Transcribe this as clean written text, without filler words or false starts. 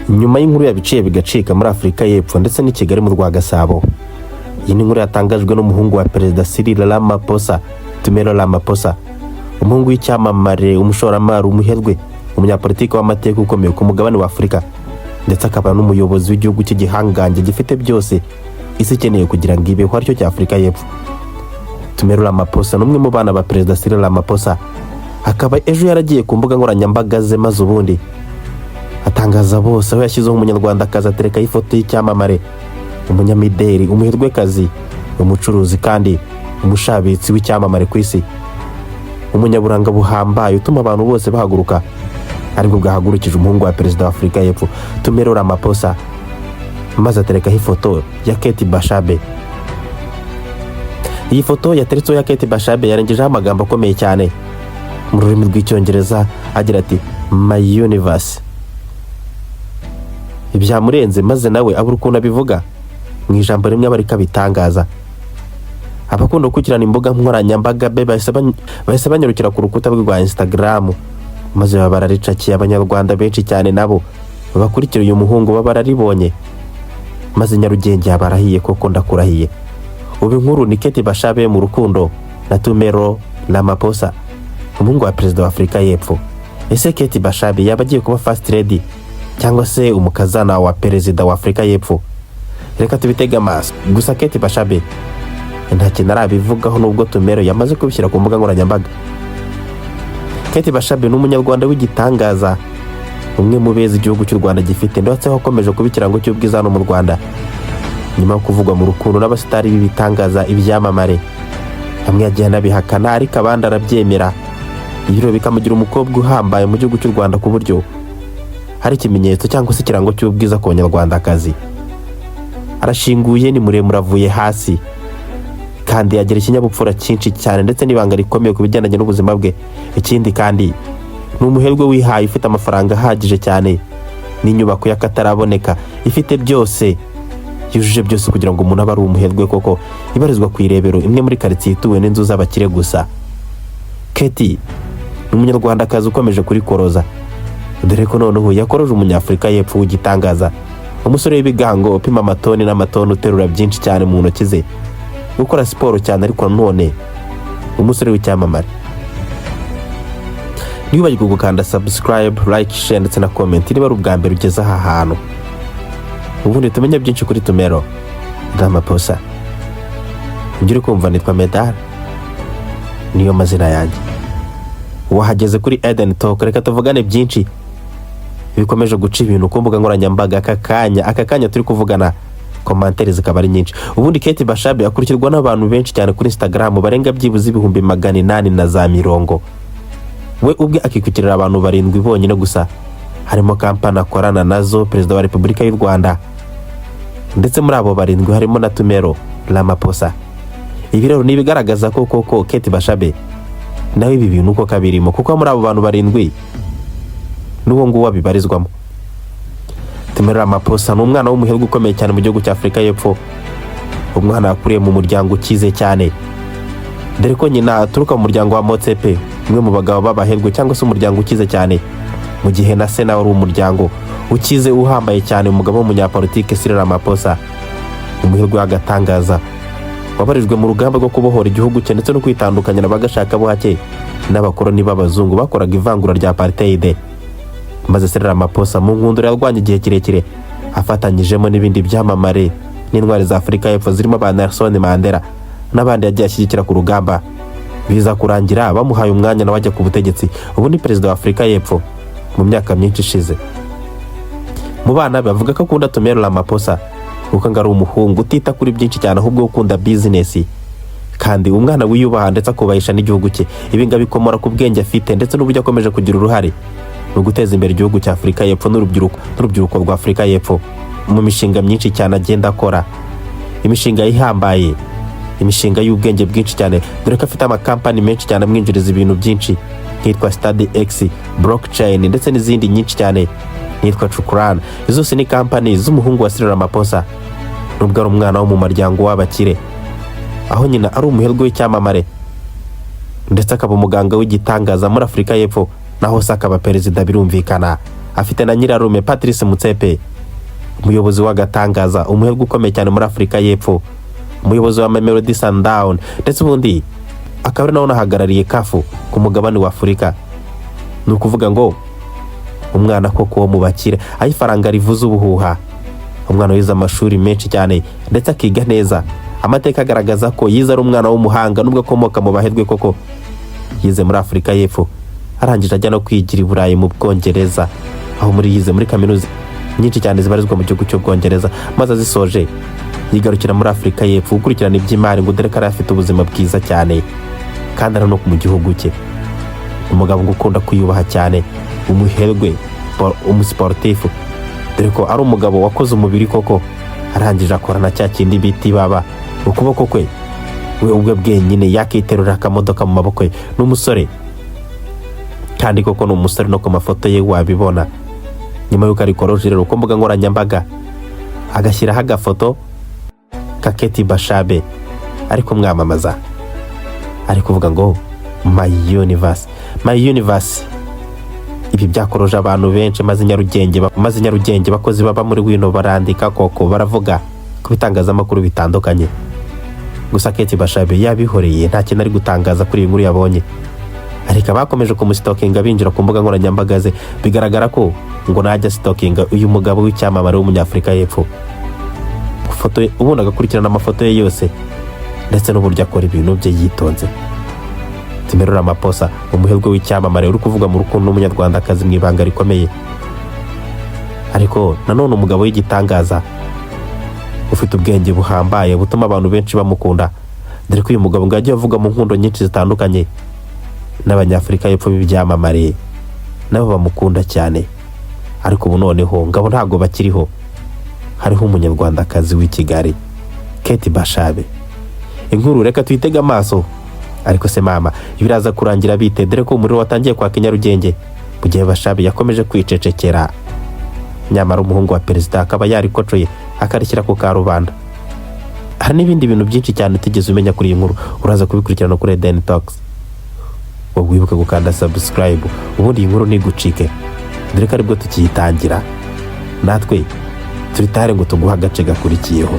nyuma y'inkuru yabiciye bigacika muri Afrika y'Epfo ndetse n'i Kigali mu Rwagasabo. Iyi ni inkuru yatangajwe n'umuhungu wa Perezida Cyril Ramaphosa, Tumelo Ramaphosa, umuhungu w'icyamamare, umushoramari, umuherwe, umunyapolitiki w'amateka ukomeye ku mugabane wa Afurika, ndetse akaba n'umuyobozi w'igihugu cy'igihangange gifite byose isi ikeneye kugira ngo ibeho, aricyo cya Afurika y'Epfo. Tumelo Ramaphosa n'umwe mu bana ba Perezida Cyril Ramaphosa, akaba ejo yaragiye ku mbuga nkoranyambaga ze maze ubundi atangaza bose aho yashyizeho umunyarwandakazi aterekaho ifoto y'icyamamare, umunyamideli, umuherwekazi, umucuruzi kandi umushabitsi w'icyamamare ku isi, umunyaburanga buhambaye utuma abantu bose bahaguruka, aribwo bwahagurukije umuhungu wa Perezida wa Afurika y'Epfo Tumelo Ramaphosa, maze aterekaho ifoto ya Kate Bashabe. Iyi foto yateretseho ya Kate Bashabe yarengejeho amagambo akomeye cyane mu rurimi rw'icyongereza agira ati "My universe." Ibyamurenze maze nawe abura ukuntu abivuga mu ijambo rimwe abarika bitangaza. Abakunda gukurikirana imbuga nkoranyambaga bahise banyarukira ku rukuta rwa Instagram, maze bararicakiye abanyarwanda benshi cyane nabo bakurikira uyu muhungu bararibonye, maze Nyarugenge yabarahiye koko ndakurahiye. Ubu inkuru ni Kate Bashabe mu rukundo na Tumelo Ramaphosa, umuhungu wa Perezida wa Afurika y'Epfo. Ese Kate Bashabe yaba agiye kuba first lady cyangwa se umukazana wa Perezida wa Afurika y'Epfo? Reka tubitege amaso. Gusa Kate Bashabe nta kintu arabivugaho nubwo Tumelo yamaze kubishyira ku mbuga nkoranyambaga. Kate Bashabe ni umunyarwanda w'igitangaza, umwe mu beza igihugu cy'u Rwanda gifite, ndetse akomeje kuba ikirango cy'ubwiza hano mu Rwanda nyuma yo kuvugwa mu rukundo n'abasitari b'ibitangaza, ibyamamare. Hamwe yagiye anabihakana ariko abandi arabyemera, ibiro bikamugira umukobwa uhambaye mu gihugu cy'u Rwanda ku buryo hari ikimenyetso cyangwa se ikirango cy'ubwiza ku banyarwandakazi. Arashinguye, ni muremure, avuye hasi, kandi agira ikinyabupfura cyinshi cyane ndetse n'ibanga rikomeye ku bijyanye n'ubuzima bwe. Ikindi kandi ni umuherwe wihaye ufite amafaranga ahagije cyane n'inyubako y'akataraboneka ifite byose, yujuje byose kugira ngo umuntu abe ari umuherwe koko. Ibarizwa ku Irebero, imwe muri karitsiye ituwe n'inzu z'abakire gusa. Kate ni umunyarwandakazi ukomeje kurikoroza, dore ko noneho yakoroje umunyafurika y'Epfo w'igitangaza, umusore w'ibigango upima amatoni n'amatoni, uterura byinshi cyane mu ntoki ze, ukora siporo cyane, ariko none umusore w'icyamamare. Ntiwibagirwe gukanda subscribe, like, share ndetse na comment niba ari ubwa mbere ugeze aha hantu, ubundi tumenye byinshi kuri Tumelo Ramaphosa. Ngire kumva nitwa Medal, niyo mazina yanjye. Wahageze kuri Eden Talk, reka tuvugane byinshi bikomeje guca ibintu ku mbuga nkoranyambaga. Aka kanya turi kuvugana, commentaires zikaba ari nyinshi. Ubundi Kate Bashabe akurikirwa n'abantu benshi cyane kuri Instagram, barenga byibuze 800 na za mirongo. We ubwe akikurikirira abantu 7 bonyine gusa, harimo kampani akorana nazo Perezida wa Repubulika y'u Rwanda, ndetse muri abo 7 harimo na Tumelo Ramaphosa. Ibi rero nibigaragaza ko koko Kate Bashabe nawe ibi bintu uko kabirimo, kuko muri abo bantu 7 n'uwo nguwo bibarizwamo. Tumelo Ramaphosa ni umwana w'umuherwe ukomeye cyane mu gihugu cya Afurika y'Epfo, umwana yakuriye mu muryango ukize cyane, dore ko nyina aturuka mu muryango wa Motsepe, umwe mu bagabo b'abaherwe cyangwa se umuryango ukize cyane, mu gihe na se nawe ari umuryango ukize uhambaye cyane. Umugabo w'umunyapolitike Cyril Ramaphosa, umuherwe w'agatangaza, wabarijwe mu rugamba rwo kubohora igihugu cye ndetse no kwitandukanya n'abagashaka buhake n'abakoroni b'abazungu bakoraga ivangura rya apartheid. Maze Cyril Ramaphosa mu nkundura yarwanye igihe kirekire, afatanyijemo n'ibindi byamamare n'intwari za Afurika y'Epfo zirimo ba Nelson Mandela n'abandi yagiye ashyigikira ku rugamba, biza kurangira bamuhaye umwanya nawe ajya ku butegetsi. Ubu ni Perezida wa Afurika y'Epfo mu myaka myinshi ishize. Mu bana bavuga ko akunda Tumelo Ramaphosa kuko ngo ari umuhungu utita kuri byinshi cyane, ahubwo ukunda business, kandi umwana wiyubaha ndetse akubahisha n'igihugu cye. Ibi ngabikomora ku bwenge afite ndetse n'uburyo akomeje kugira uruhare mu guteza imbere igihugu cya Afurika y'Epfo n'urubyiruko rwa Afurika y'Epfo mu mishinga myinshi cyane agenda akora, imishinga ihambaye, imishinga y'ubwenge bwinshi cyane, dore ko afite amakampani menshi cyane amwinjiriza ibintu byinshi nkitwa StudyX, Blockchain ndetse n'izindi nyinshi cyane nitwa Chukuran. Zose ni kampani z'umuhungu wa Cyril Ramaphosa, nubwo ari umwana wo mu maryango w'abakire, aho nyina ari umuherwe w'icyamamare ndetse akaba umuganga w'igitangaza muri Afurika y'Epfo, naho se akaba perezida. Birumvikana afite na nyirarume Patrice Motsepe, umuyobozi w'agatangaza, umuherwe ukomeye cyane muri Afurika y'Epfo, umuyobozi wa Mamelodi Sundowns, ndetse ubundi akaba ari nawe unahagarariye kafu ku mugabane wa Afurika. Ni ukuvuga ngo umwana koko wo mu bakire, aho ifaranga rivuze ubuhuha, umwana wize amashuri menshi cyane ndetse akiga neza. Amateka agaragaza ko yize ari umwana w'umuhanga, nubwo akomoka mu baherwe koko yize muri Afurika y'Epfo, arangije ajya no kwigira i Burayi mu Bwongereza, aho muri yize muri kaminuza nyinshi cyane zibarizwa mu gihugu cy'Ubwongereza, maze azisoje yigarukira muri Afurika y'Epfo gukurikirana iby'imari, ngo dore ko afite ubuzima bwiza cyane kandi ari no mu gihugu cye. Umugabo ukunda kwiyubaha cyane, umuherwe, umusportifu, dore ko ari umugabo wakoze umubiri koko, arangije akorana cya kindi biti baba ukuboko kwe, we ubwe bwenyine yakiterura akamodoka mu maboko ye. N'umusore kandi koko ni umusore, no ku mafoto ye wabibona. Nyuma y'uko arikoroje rero ku mbuga nkoranyambaga agashyiraho agafoto ka Keti Bashabe ari kumwamamaza, ari kuvuga ngo my universe. Ibi byakoroje abantu benshi, maze Nyarugenge bakozi baba muri wino barandika koko, baravuga ku bitangazamakuru bitandukanye. Gusa Keti Bashabe yabihoreye, nta kintu ari gutangaza kuri iyi nkuru yabonye, ariko bakomeje kumusitokinga binjira ku mbuga nkoranyambaga ze. Bigaragara ko ngo najya sitokinga uyu mugabo w'icyamamare w'umunyafurika y'Epfo, foto ubundi agakurikirana amafoto ye yose ndetse n'uburyo akora ibintu bye yitonze. Timero Ramaphosa, umuherwe w'icyamamare uri kuvuga mu rukundo n'umunyarwandakazi mu ibanga rikomeye, ariko nanone umugabo w'igitangaza ufite ubwenge buhambaye butuma abantu benshi bamukunda, dore ko uyu mugabo ngo yagiye avuga mu nkundo nyinshi zitandukanye, n'abanyafurika y'Epfo b'ibyamamare nabo bamukunda cyane. Ariko ubu noneho ngabo ntago bakiriho, hariho umunyarwandakazi w'i Kigali, Keti Bashabe. Inkuru reka tuyitega amaso, ariko se mama ibiraza kurangira bite, dore ko umuriro watangiye kwaka Nyarugenge mu gihe Bashabe yakomeje kwicecekera. Nyamara umuhungu wa perezida akaba yarikocoye akarishyira ku karubanda. Hari n'ibindi bintu byinshi cyane utigeze umenya kuri iyi nkuru, uraza kubikurikirana kuri Eden Talks. Wowe wibuke gukanda subscribe ubundi iyi nkuru ntigucike, dore ko aribwo tukiyitangira. Natwe turi tayari ngo tuguha agace gakurikiyeho.